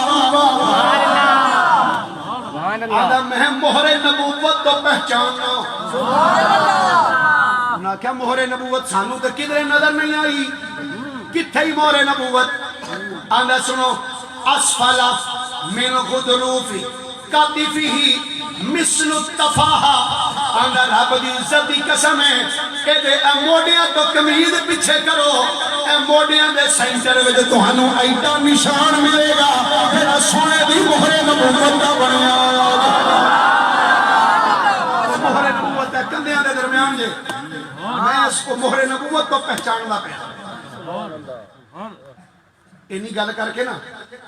آندہ میں مہر نبوت تو پہچاننا نہ کیا مہر نبوت سانو تو کدھر نظر نہیں آئی کتھے ہی مہر نبوت آندہ سنو اسفل من غدروف کاتفہ مثل التفاہا آندہ رب دی عزت دی قسم ہے کہ دے اے موڑیاں تو کمید پیچھے کرو اے موڑیاں دے سینٹر وچ تہانوں ایڈا نشان ملے گا میرا سونے دی مہر نبوت دا بنیا مہر نبوت ہے کندیاں دے درمیان جے میں اس کو مہر نبوت کو پہچاننا پیا اینی گل کر کے نا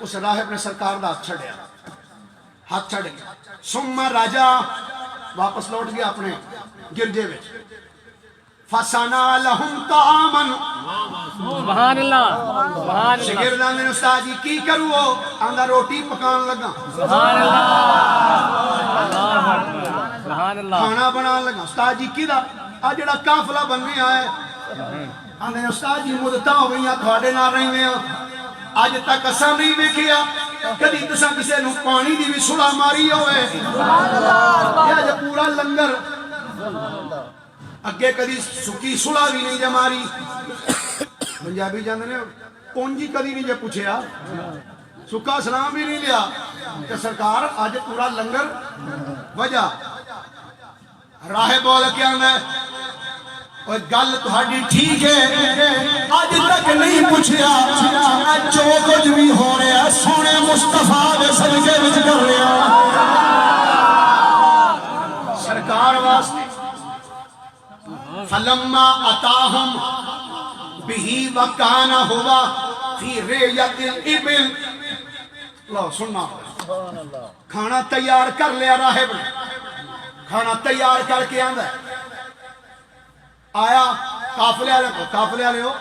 اس راہب نے سرکار دا ہاتھ چھڑ گیا ثم راجا واپس لوٹ گیا اپنے گرجے وچ فسنا لہم طعاما سبحان اللہ سبحان اللہ شاگردان نے استاد جی کی کرو آندا روٹی پکان لگا سبحان اللہ سبحان اللہ کھانا بنان لگا استاد جی کی دا آ جڑا قافلہ بننے آئے آندے استاد جی مدتاں ہو گئیاں تھوڑے نال رہندے ہاں اج تک اساں نہیں ویکھیا کدی تساں کسے نو پانی دی بھی سلا ماری ہوئے یا جے پورا لنگر اگے کدی سکی سلا بھی نہیں جماری پنجابی جاندے نے پونجی کدی نہیں جے پوچھیا سکا سلام بھی نہیں لیا کہ سرکار اج پورا لنگر وجہ راہ بول کے آندا ہے اور گل تہاڈی ٹھیک ہے اج تک نہیں پوچھیا جو کچھ بھی ہو رہا سونے مصطفیٰ دے صدقے وچ کر رہا سرکار واسطے فلما اتاہم بہی وکان ہوا فی ریت الابل لو سننا کھانا تیار کر لیا راہب نے کھانا تیار کر کے آندا ہے آیا قافلے والے ہو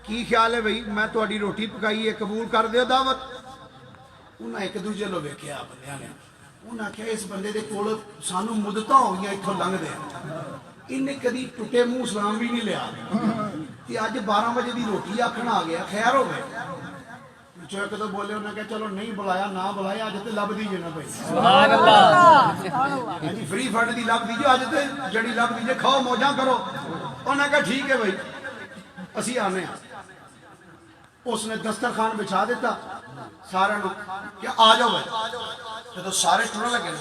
کی خیال ہے بھئی میں تہاڈی روٹی پکائی ہے قبول کر دیو دعوت انہاں ایک دوجے لو ویکھیا بندیاں نے انہاں کہ اس بندے دے کول سانو مدتاں ہو گئیاں ایتھوں لنگ دے انہیں کدی ٹوٹے منہ سلام بھی نہیں لیا تے اج 12 بجے دی روٹی آکھنا آ گیا خیر ہو گئے جو ایک تو بولے انہوں نے کہا چلو نہیں بلایا نہ بلایا آج تے لب دیجئے نا بھائی سبحان اللہ جی فری فنڈ دی لب دیجئے آج تے جڑی لب دیجئے کھاؤ موجاں کرو انہوں نے کہا ٹھیک ہے بھائی اسی آنے ہیں اس نے دسترخوان بچھا دیتا سارے نو کہ آ جاؤ بھائی تو سارے ٹرنے لگے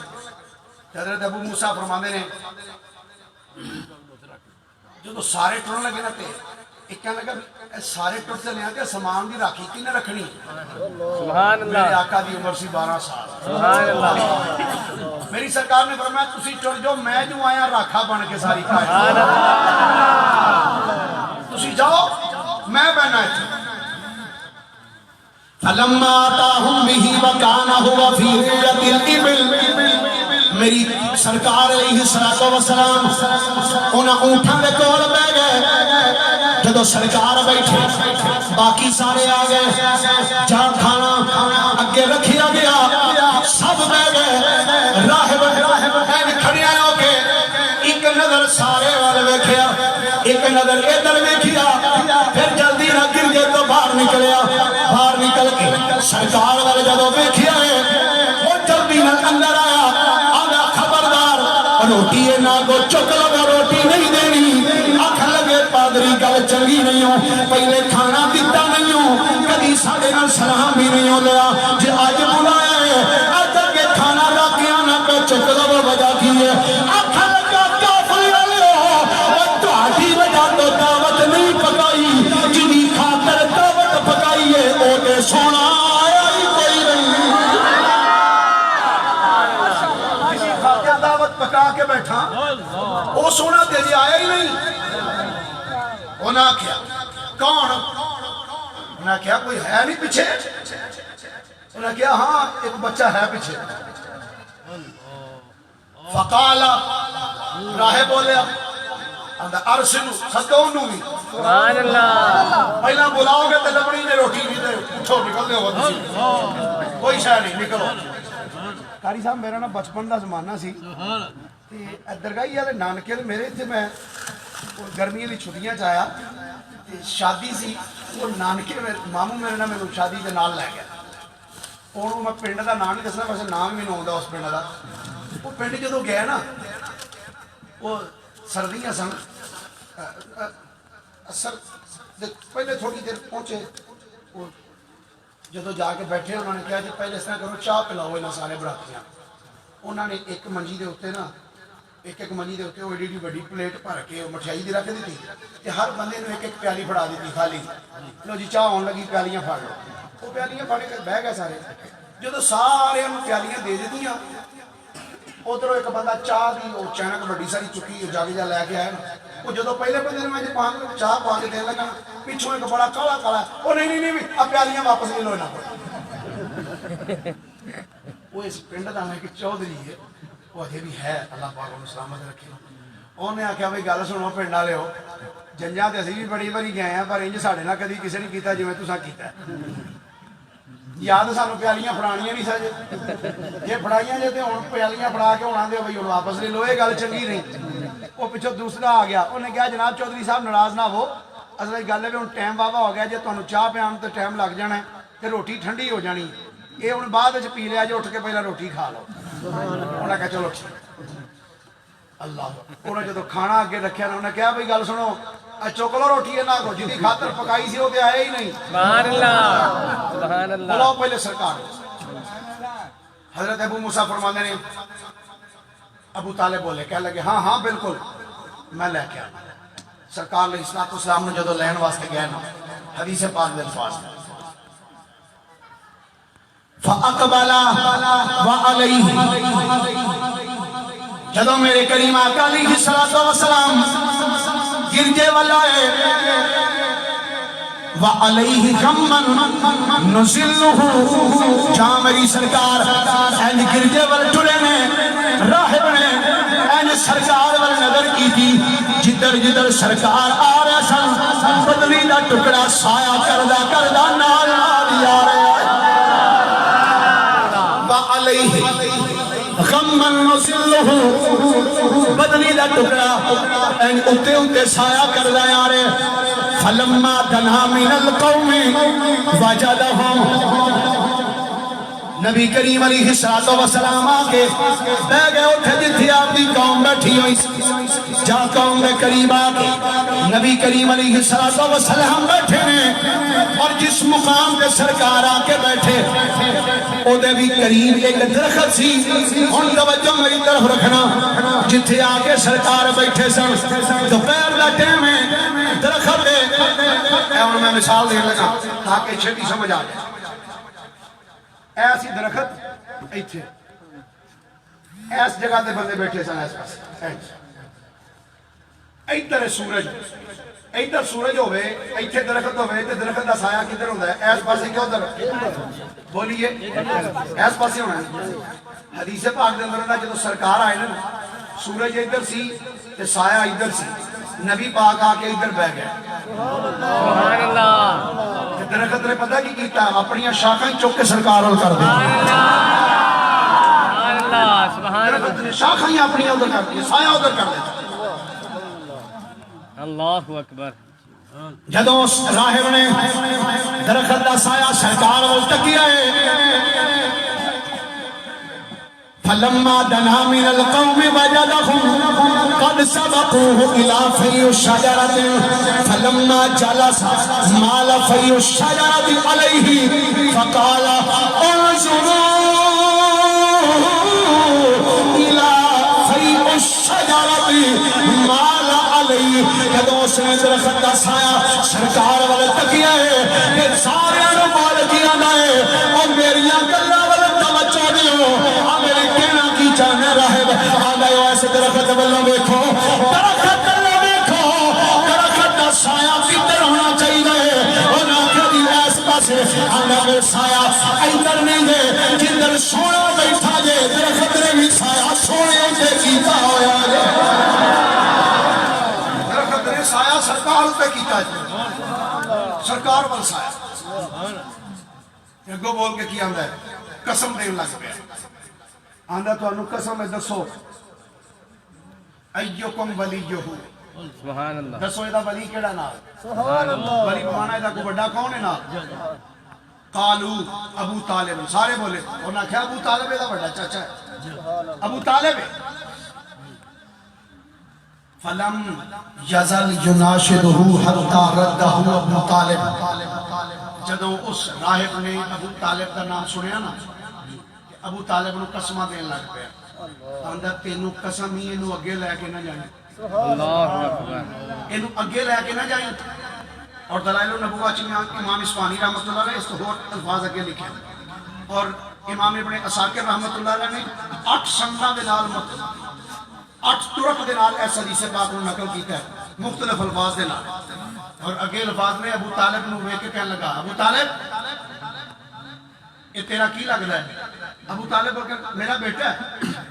حضرت ابو موسیٰ فرماندے نے جو سارے ٹرنے لگے نا تے ایک کہنے لگا سارے ٹوٹ چلے ہیں کہ سامان دی راکھی کی نے رکھنی سبحان اللہ میرے آقا دی عمر سی 12 سال سبحان اللہ میری سرکار نے فرمایا تسی ٹر جو میں جو آیا راکھا بن کے ساری کائنات تسی جاؤ میں بہنا ہے فلما آتاہم بہی وکانا ہوا فی ریت الابل میری سرکار علیہ السلام انہاں اونٹھاں دے کول بیٹھ گئے جدو سرکار بیٹھے باقی سارے آ گئے جہاں کھانا اگے رکھیا گیا سب بیٹھ گئے راہب کھڑے ہو کے ایک نظر سارے والے ویکھیا ایک نظر ادھر ویکھیا پھر جلدی نہ گرجے تو باہر نکلیا باہر نکل کے سرکار والے جدو ویکھیا ہے وہ جلدی نہ اندر آیا آگا خبردار روٹی ہے نہ کو چک لگا روٹی نہیں دینی آنکھ لگے پادری گل چنگی نہیں ہو پہلے کھانا دیتا نہیں ہو کدی ساڑے نال سلام بھی نہیں ہو لیا جی آج بلایا ہے آج کے پکا کے بیٹھا وہ سونا تیجی آیا ہی نہیں. انہاں آکھیا کون؟ انہاں آکھیا کوئی ہے نہیں پیچھے؟ انہاں کہا ہاں ایک بچہ ہے پیچھے. فقالا راہ بولیا ارسلو سدو انہوں بھی سبحان اللہ پہلا بلاؤ گے تو لبڑی نے روٹی بھی دے اٹھو نکل دے ہو کوئی شاہ نہیں نکلو. قاری صاحب میرا نا بچپن دا زمانہ سی درگاہی والے نانکے میرے تھے. میں گرمیاں دی چھٹیاں چایا شادی سی وہ نانکے ماموں میرے نا میرے شادی دے نال لے گیا. ہوں میں پنڈ کا نام نہیں دسنا ویسے نام بھی نہیں آتا اس پنڈ کا. وہ پنڈ جدو گیا نا وہ سردیاں سن پہلے تھوڑی دیر پہنچے وہ جدو جا کے بیٹھے انہوں نے کہا جی پہلے اس طرح کرو چاہ پلاؤ یہاں سارے براتیاں. انہوں نے ایک منجی دے اتنے نا ایک منجی دے اتنے وہ ایڈی ایڈی بڑی پلیٹ بھر کے مٹھائی دی رکھ دیتی تے ہر بندے نے ایک پیالی پھڑا دیتی خالی. لو جی چاہ آن لگی پیالیاں پھڑ لو. وہ پیالیاں پھڑ کے بہ گئے سارے. جدو سارے پیالیاں دے دیتی ادھر ایک بندہ چاہ دی وہ چینک بڑی ساری چکی جاگے جا لے کے آئے. وہ جدو پہلے بندے نے میں چاہ پا کے دین لگا پچھوں ایک بڑا کالا کالا وہ نہیں اب پیالیاں واپس لے لو نہ پڑے. وہ اس پنڈ کا ایک چودھری ہے وہ اجے بھی ہے اللہ پاک انہوں سلامت رکھے. انہیں آخیا بھائی گل سنو پنڈ والے ہو جنجاں تے اسی بھی بڑی باری گئے ہیں پر انج ساڈے نال کدی کسی نے کیتا جویں تساں کیتا. یا تو سانو پیالیاں فڑانیاں نہیں سجے جی فڑائیاں جی تو ہوں پیالیاں فڑا کے ہونا دے بھائی ہوں واپس لے لو. یہ گل چنگی نہیں. وہ پچھوں دوسرا آ گیا انہیں کہا جناب چودھری صاحب ناراض نہ ہو اصل گل ہے بھی ہوں ٹائم واہ ہو گیا جی تمہیں چاہ پیان تو ٹائم لگ جانا ہے تو روٹی ٹھنڈی ہو جانی. یہ ہوں بعد پی لیا جی اٹھ کے پہلے روٹی کھا لو. انہیں کہا چلو اللہ. انہیں جدو کھانا اگے رکھا انہیں کہا بھائی گل سنو چک لو روٹی ہے نہ کو جی خاطر پکائی سی وہ آیا ہی نہیں. سبحان اللہ سبحان اللہ. بلاؤ پہلے سرکار. حضرت ابو موسیٰ فرمانے نے ابو طالب بولے کہہ لگے ہاں ہاں بالکل میں لے کے آنا. سرکار علیہ السلام نے جدو لین واسطے گئے نا حدیث پاک دے الفاظ فَأَقْبَلَ وَعَلَيْهِ جدو میرے کریم آقا علیہ السلام گرجے والا ہے وَعَلَيْهِ غَمًّا نُزِلُّهُ جہاں میری سرکار این گرجے وال ٹرے نے راہب نے این سرکار وال نظر کی تھی جدر جدر سرکار آ رہا سن بدلی دا ٹکڑا سایہ کردہ کردہ نال نال یا رہا وَعَلَيْهِ غَمًّا نُزِلُّهُ بدلی دا ٹکڑا این اتے اتے سایہ کردہ یا رہا. فَلَمَّا دَنَا مِنَ الْقَوْمِ وَجَدَهُمْ نبی کریم علیہ السلام آگے بہ گئے اٹھے جتھی آپ کی قوم بیٹھی ہوئی جہاں قوم میں قریب آگے نبی کریم علیہ السلام بیٹھے ہیں اور جس مقام پہ سرکار آکے بیٹھے او دے بھی قریب ایک درخت سی. ان توجہ میری طرف رکھنا جتھی آگے سرکار بیٹھے سن دوپہر دا ٹائم ہے درخت ہے. اور میں مثال دے لگا تاکہ چھٹی سمجھ آ جائے. ایسی درخت ایتھے ایس جگہ دے بندے بیٹھے سن ایس پاس ایتھے سورج ایتھے سورج ہوئے ایتھے درخت ہوئے تے درخت دا سایہ کدھر ہوتا ہے ایس پاسے کیا ہوتا ہے بولیے ایس پاسے ہونا ہے. حدیث پاک دے اندر جدو سرکار آئے نا سورج ادھر سی تے سایہ ادھر سی نبی پاک آ کے ادھر بہ گئے. سبحان اللہ درخت نے پتہ کی کیتا اپنی شاخیں چک کے سرکار اور کر دی. سبحان اللہ سبحان اللہ. درخت نے شاخیں اپنی ادھر کر دی سایہ ادھر کر دیتا. اللہ اکبر. جدو راہب نے درخت دا سایہ سرکار اور تکیا ہے فَلَمَّا دَنَا مِنَ الْقَوْمِ وَجَدَهُمْ قَدْ سَبَقُوهُ إِلَىٰ فَيِّ الشَّجَرَةِ فَلَمَّا جَلَسَ مَالَ فَيِّ الشَّجَرَةِ عَلَيْهِ فَقَالَ انظُرُوا إِلَىٰ فَيِّ الشَّجَرَةِ مَالَ عَلَيْهِ جدو اس نے درخت دا سایہ سرکار والے تکیا ہے کہ سارے انہوں بول کیا دائے اور میریاں گلہ والے توجہ دیو میرے کہنا کی چاہنے راہب آگئے لگے سایہ ادھر نہیں دے جدھر سونا بیٹھا جے درخت نے بھی سایہ سونے تے کیتا ہویا جے درخت نے سایہ سرکار تے کیتا جے سرکار پر سایہ اگو بول کے کی آندا ہے قسم دین لگ پیا آندا تانوں قسم ہے دسو ایکم ولیہ سبحان اللہ دسو ادا ولی کیڑا نام سبحان اللہ ولی بمانا ادا کو بڑا کون ہے نام قالو ابو طالب سارے بولے انہوں نے کہا ابو طالب ادا بڑا چاچا ہے ابو طالب ہے فلم یزل یناشدہ حتی ردہ ابو طالب جدوں اس راہب نے ابو طالب کا نام سنیا نا ابو طالب نو قسمہ دین لگ پیا اندر تینوں قسم ہی انہوں اگے لے کے نہ جائیں اللہ اکبر انہوں اگے لے کے نہ جائیں اور دلائل النبوہ چمی امام اصفہانی رحمت اللہ علیہ اس تو اور الفاظ اگے لکھے اور امام ابن عساکر رحمت اللہ علیہ نے 8 سندہ دنال 8 طرق دنال ایسا حدیث پاک نے نقل کیتا ہے مختلف الفاظ دنال اور اگے الفاظ میں ابو طالب نو ویکھ کے کہنے لگا ابو طالب یہ تیرا کی لگ رہا ہے ابو طالب بول کے میرا بیٹا ہے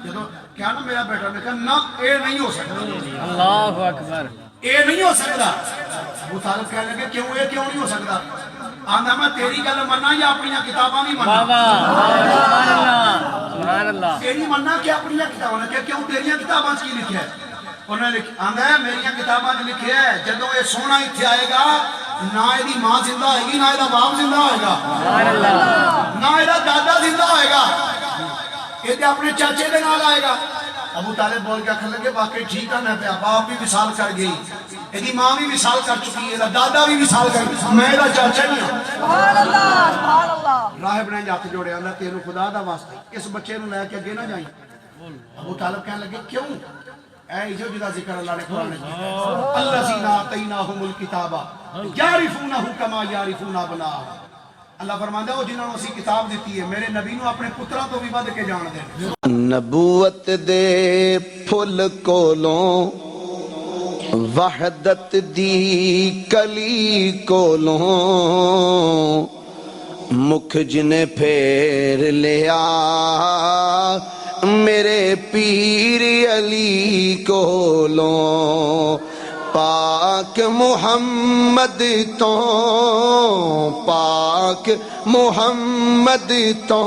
جدو کیا نا میرا بیٹا میں کہا نا اے نہیں ہو سکتا اللہ اکبر اے نہیں ہو سکتا ابو طالب کہنے لگے کیوں اے کیوں نہیں ہو سکتا آندھا میں تیری گل مننا یا اپنی کتاباں نہیں مننا سبحان اللہ سبحان اللہ تیری مننا کہ اپنی کتاباں نے کیوں تیری کتاباں کی لکھیا ہے انہوں نے آندھا ہے میری کتاباں لکھیا ہے جدوں یہ سونا اتھے آئے گا نہ ایدی ماں زندہ ہوئے گی نہ ایدہ باپ زندہ ہوئے گا نہ ایدہ دادا زندہ ہوئے گا ایدہ اپنے چاچے دے نال آئے گا ابو طالب بول کے کھل لگے باقی ٹھیک ہے پیا باپ بھی مثال کر گئی ایدی ماں بھی مثال کر چکی ہے دادا بھی مثال کر گئی میں ایدہ چاچا نہیں ہوں سبحان اللہ سبحان اللہ راہب نے جاتے جوڑے اللہ تیرو خدا دا واسطہ اس بچے نو لے کے اگے نہ جائیں ابو طالب کہنے لگے کیوں اے جو جدا ذکر اللہ نے قرآن نے کیا الذین آتیناہم الکتابہ یعرفونہ کما یعرفون ابناءہم اللہ فرماندا ہے وہ جنہوں نے اسی کتاب دیتی ہے میرے نبی نو اپنے پتراں تو بھی ود کے جان دے نبوت دے پھل کولوں وحدت دی کلی کولوں مکھ جنے پھیر لیا میرے پیر علی کولوں پاک محمد تو پاک محمد تو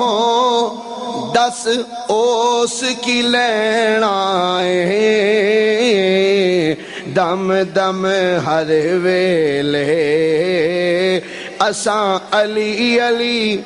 دس اوس کی لینا ہے دم دم ہر ویلے اساں علی علی